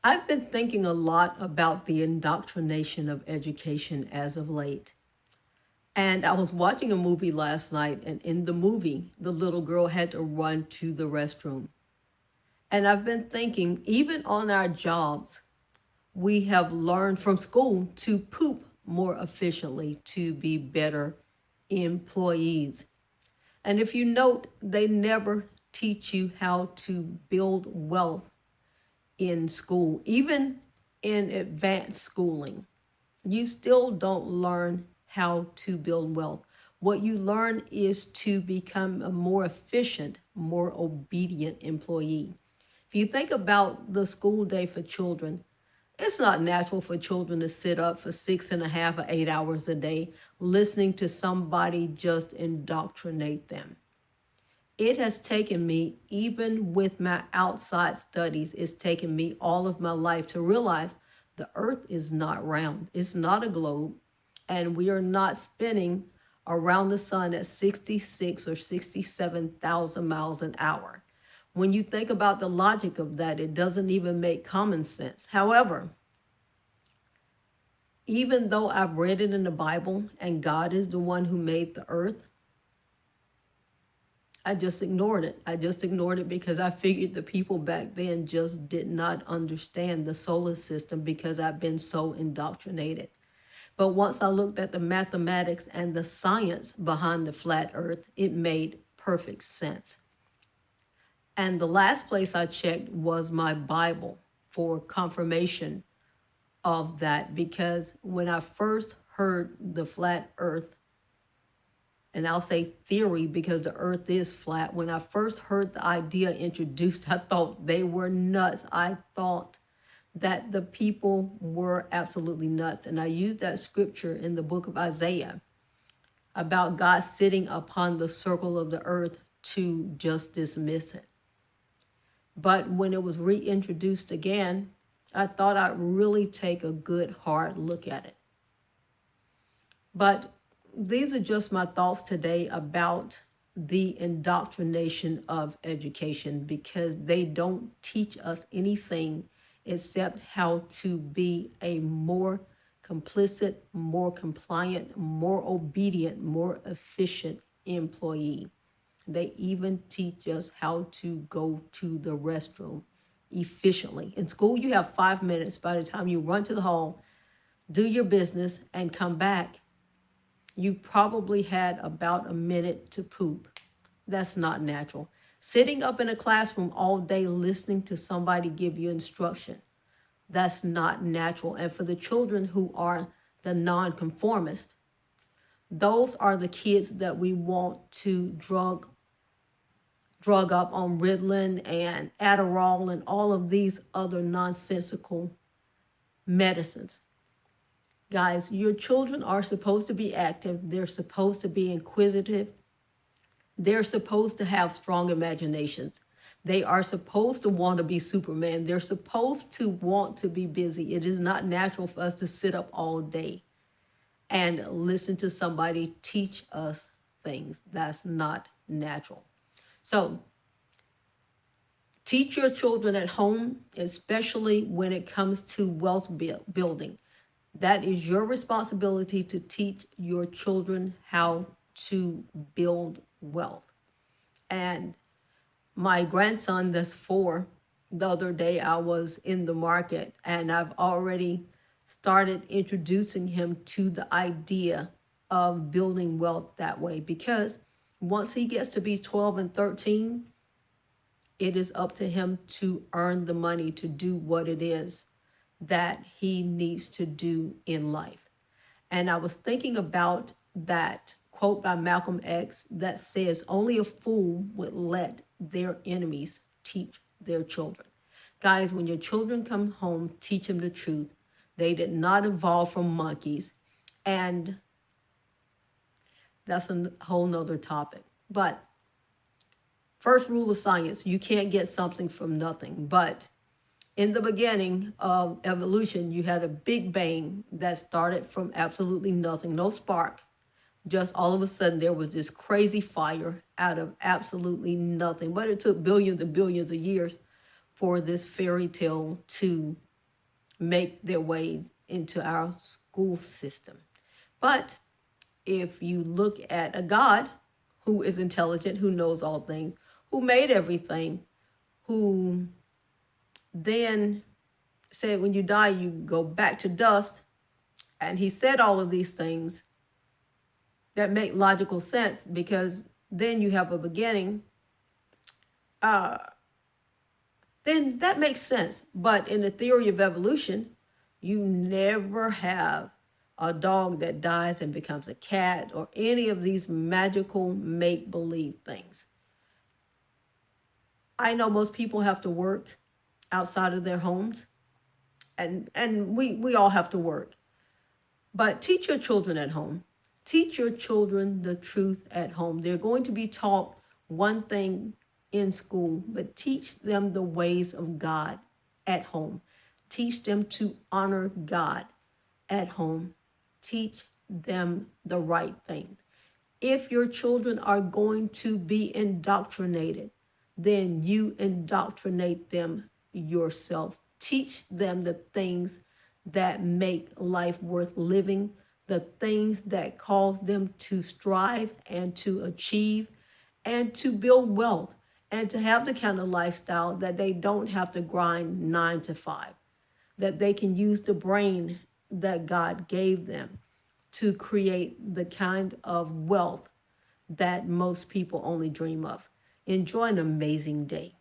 I've been thinking a lot about the indoctrination of education as of late. And I was watching a movie last night, and in the movie, the little girl had to run to the restroom. And I've been thinking, even on our jobs, we have learned from school to poop more efficiently, to be better employees. And if you note, they never teach you how to build wealth in school, even in advanced schooling. You still don't learn how to build wealth. What you learn is to become a more efficient, more obedient employee. If you think about the school day for children, it's not natural for children to sit up for 6.5 or 8 hours a day listening to somebody just indoctrinate them. It has taken me, even with my outside studies, it's taken me all of my life to realize the earth is not round. It's not a globe. And we are not spinning around the sun at 66 or 67,000 miles an hour. When you think about the logic of that, it doesn't even make common sense. However, even though I've read it in the Bible and God is the one who made the earth, I just ignored it. I just ignored it because I figured the people back then just did not understand the solar system because I've been so indoctrinated. But once I looked at the mathematics and the science behind the flat earth, it made perfect sense. And the last place I checked was my Bible for confirmation of that, because when I first heard the flat earth, and I'll say theory because the earth is flat. When I first heard the idea introduced, I thought they were nuts. I thought that the people were absolutely nuts. And I used that scripture in the book of Isaiah about God sitting upon the circle of the earth to just dismiss it. But when it was reintroduced again, I thought I'd really take a good hard look at it. But these are just my thoughts today about the indoctrination of education, because they don't teach us anything except how to be a more complicit, more compliant, more obedient, more efficient employee. They even teach us how to go to the restroom efficiently. In school, you have 5 minutes. By the time you run to the hall, do your business, and come back, you probably had about a minute to poop. That's not natural. Sitting up in a classroom all day listening to somebody give you instruction, that's not natural. And for the children who are the nonconformist, those are the kids that we want to drug up on Ritalin and Adderall and all of these other nonsensical medicines. Guys, your children are supposed to be active. They're supposed to be inquisitive. They're supposed to have strong imaginations. They are supposed to want to be Superman. They're supposed to want to be busy. It is not natural for us to sit up all day and listen to somebody teach us things. That's not natural. So, teach your children at home, especially when it comes to wealth building. That is your responsibility, to teach your children how to build wealth. And my grandson, that's 4, the other day I was in the market and I've already started introducing him to the idea of building wealth that way, because once he gets to be 12 and 13, it is up to him to earn the money to do what it is that he needs to do in life. And I was thinking about that quote by Malcolm X that says, only a fool would let their enemies teach their children. Guys, when your children come home, teach them the truth. They did not evolve from monkeys. And that's a whole nother topic. But first rule of science, you can't get something from nothing. But in the beginning of evolution, you had a big bang that started from absolutely nothing, no spark. Just all of a sudden, there was this crazy fire out of absolutely nothing. But it took billions and billions of years for this fairy tale to make their way into our school system. But if you look at a God who is intelligent, who knows all things, who made everything, who then said when you die, you go back to dust, and he said all of these things that make logical sense because then you have a beginning, uh, then that makes sense. But in the theory of evolution, you never have a dog that dies and becomes a cat or any of these magical make-believe things. I know most people have to work outside of their homes, and we all have to work. But teach your children at home. Teach your children the truth at home. They're going to be taught one thing in school, but teach them the ways of God at home. Teach them to honor God at home. Teach them the right thing. If your children are going to be indoctrinated, then you indoctrinate them yourself. Teach them the things that make life worth living, the things that cause them to strive and to achieve and to build wealth and to have the kind of lifestyle that they don't have to grind 9 to 5, that they can use the brain that God gave them to create the kind of wealth that most people only dream of. Enjoy an amazing day.